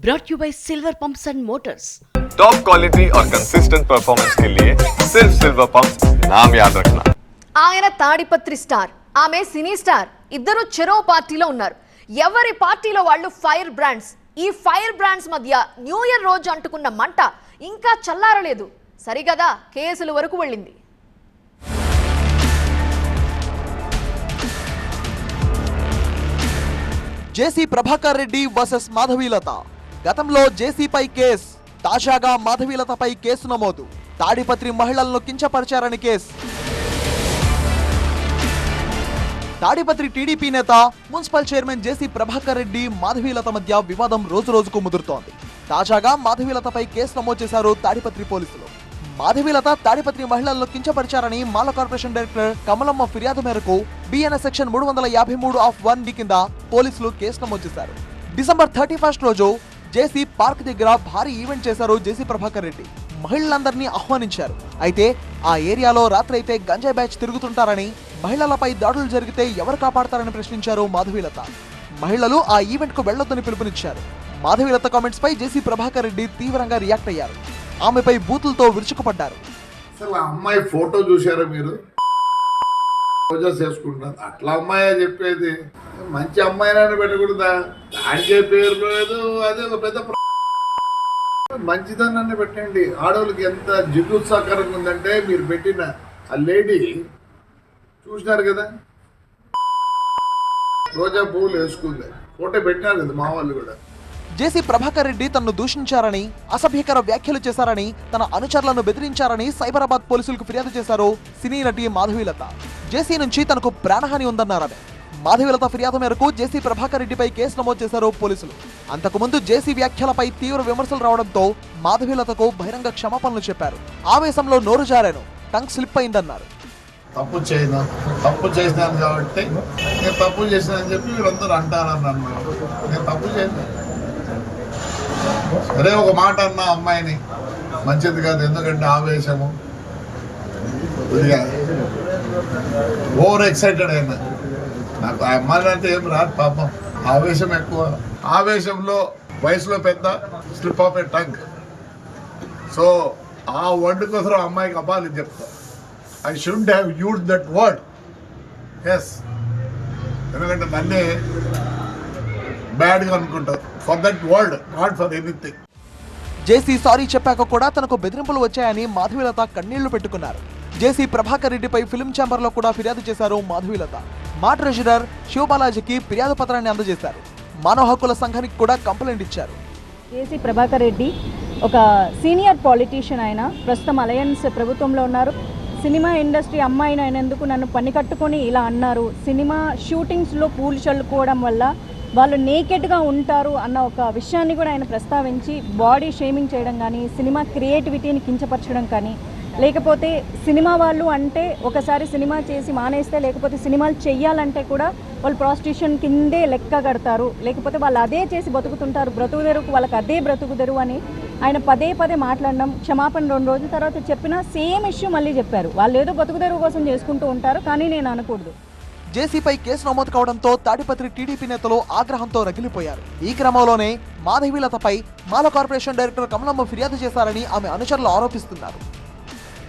brought you by Silver Pumps and Motors. Top quality और consistent performance के लिए सिर्फ सिल्वर पंप्स नाम याद रखना. ఆయన తాడిపత్రి స్టార్, ఆమె సినీ స్టార్, ఇద్దరు చెరో పార్టీలో ఉన్నారు. ఎవరి పార్టీలో వాళ్ళు ఫైర్ బ్రాండ్స్. ఈ ఫైర్ బ్రాండ్స్ మధ్య న్యూ ఇయర్ రోజు అంటుకున్న మంట ఇంకా చల్లారలేదు. సరిగదా కేసుల వరకు వెళ్ళింది. జేసీ ప్రభాకర్ రెడ్డి వర్సెస్ మాధవీలత. గతంలో జేసీపై కేసు, తాజాగా మాధవీలతపై కేసు నమోదు. తాడిపత్రి మహిళలను కించపరిచారని కేసు. తాడిపత్రి టీడీపీ నేత మున్సిపల్ చైర్మన్ జేసీ ప్రభాకర్ రెడ్డి మాధవీలత మధ్య వివాదం రోజు రోజుకు ముదురుతోంది. తాజాగా మాధవీలతపై కేసు నమోదు చేశారు తాడిపత్రి పోలీసులు. మాధవీలత తాడిపత్రి మహిళలను కించపరిచారని మాల కార్పొరేషన్ డైరెక్టర్ కమలమ్మ ఫిర్యాదు మేరకు బిఎన్ఎస్ సెక్షన్ 353(1) కింద పోలీసులు కేసు నమోదు చేశారు. డిసెంబర్ 31 రోజు జేసీ పార్క్ దగ్గర భారీ ఈవెంట్ చేశారు జేసీ ప్రభాకర్ రెడ్డి. మహిళలందరినీ ఆహ్వానించారు. అయితే ఆ ఏరియాలో రాత్రి అయితే గంజాయి బ్యాచ్ తిరుగుతుంటారని, మహిళలపై దాడులు జరిగితే ఎవరు కాపాడతారని ప్రశ్నించారు మాధవీలత. మహిళలు ఆ ఈవెంట్ కు వెళ్లొద్దని పిలుపునిచ్చారు. మాధవీలత కామెంట్స్ పై జేసీ ప్రభాకర్ రెడ్డి తీవ్రంగా రియాక్ట్ అయ్యారు. ఆమెపై బూతులతో విరుచుకుపడ్డారు. అసలు ఆ అమ్మాయి ఫోటో చూసారా మీరు? రోజా చేసుకుంటారు అట్లా అమ్మాయి చెప్పేది. మంచి అమ్మాయిని పెట్టకూడదా? దానికే పేరు లేదు. అదే ఒక పెద్ద మంచిదనాన్ని పెట్టండి. ఆడవాళ్ళకి ఎంత జిగుత్సాకరంగా ఉందంటే మీరు పెట్టిన ఆ లేడీ చూసినారు కదా, రోజా పువ్వులు వేసుకుంది, ఫోటో పెట్టినారు కదా మా వాళ్ళు కూడా. జేసీ ప్రభాకర్ రెడ్డి తనను దూషించారని, అసభ్యకర వ్యాఖ్యలు చేశారని, తన అనుచరులను బెదిరించారని సైబరాబాద్ పోలీసులకు ఫిర్యాదు చేశారు సినీ నటి మాధవీలత. జేసీ నుంచి తనకు ప్రాణహాని ఉందన్నారామె. మాధవీలత ఫిర్యాదు మేరకు జేసీ ప్రభాకర్ రెడ్డిపై కేసు నమోదు చేశారు పోలీసులు. అంతకుముందు జేసీ వ్యాఖ్యలపై తీవ్ర విమర్శలు రావడంతో మాధవీలతకు బహిరంగ క్షమాపణలు చెప్పారు. ఆవేశంలో నోరు జారాను, టంగ్ స్లిప్ అయిందన్నారు. తప్పు చేసినాను కాబట్టి నేను తప్పు చేసినానని చెప్పి వీళ్ళందరూ అంటారన్నాను. నేను తప్పు చేయను. సరే ఒక మాట అన్న అమ్మాయిని మంచిది కాదు, ఎందుకంటే ఆవేశము, ఓవర్ ఎక్సైటెడ్ అయినా. నాకు ఆ అమ్మాయిని అంటే ఏం రాదు పాపం, ఆవేశం ఎక్కువ. ఆవేశంలో వయసులో పెద్ద, slip of a tongue. So ఆ వర్డ్ కోసం అమ్మాయికి అపాలి చెప్తా. I shouldn't have used that word. Yes. ఎందుకంటే నన్నే బ్యాడ్గా అనుకుంటారు for that word, not for anything. JC sorry చెప్పాక కూడా తనకు బెదిరింపులు వచ్చాయని మాధవీలత కన్నీళ్లు పెట్టుకున్నారు. జేసీ ప్రభాకర్ రెడ్డిపై ఫిల్మ్ ఛాంబర్ లో కూడా ఫిర్యాదు చేశారు మాధవీలత. మా ట్రెజరర్ శివబాలాజీకి ఫిర్యాదు పత్రాన్ని అందజేశారు. మానవ హక్కుల సంఘానికి కూడా కంప్లైంట్ ఇచ్చారు. జేసీ ప్రభాకర్ రెడ్డి ఒక సీనియర్ పాలిటీషియన్. ఆయన ప్రస్తుతం అలయన్స్ ప్రభుత్వంలో ఉన్నారు. సినిమా ఇండస్ట్రీ అమ్మాయిని అయినందుకు నన్ను పని కట్టుకొని ఇలా అన్నారు. సినిమా షూటింగ్స్లో పూలు చల్లుకోవడం వల్ల వాళ్ళు నేకెడ్గా ఉంటారు అన్న ఒక విషయాన్ని కూడా ఆయన ప్రస్తావించి బాడీ షేమింగ్ చేయడం కానీ, సినిమా క్రియేటివిటీని కించపరచడం కానీ, లేకపోతే సినిమా వాళ్ళు అంటే ఒకసారి సినిమా చేసి మానేస్తే, లేకపోతే సినిమాలు చెయ్యాలంటే కూడా వాళ్ళు ప్రాస్టిట్యూషన్ కిందే లెక్క కడతారు, లేకపోతే వాళ్ళు అదే చేసి బతుకుతుంటారు, బ్రతుకుదెరుకు వాళ్ళకి అదే బ్రతుకుదెరు అని ఆయన పదే పదే మాట్లాడడం. క్షమాపణ 2 రోజుల తర్వాత చెప్పినా సేమ్ ఇష్యూ మళ్ళీ చెప్పారు. వాళ్ళు ఏదో బతుకుదెరువు కోసం చేసుకుంటూ ఉంటారు, కానీ నేను అనకూడదు. జేసీపై కేసు నమోదు కావడంతో తాడిపత్రి టీడీపీ నేతలు ఆగ్రహంతో రగిలిపోయారు. ఈ క్రమంలోనే మాధవీలతపై మాల కార్పొరేషన్ డైరెక్టర్ కమలమ్మ ఫిర్యాదు చేశారని ఆమె అనుచరులు ఆరోపిస్తున్నారు.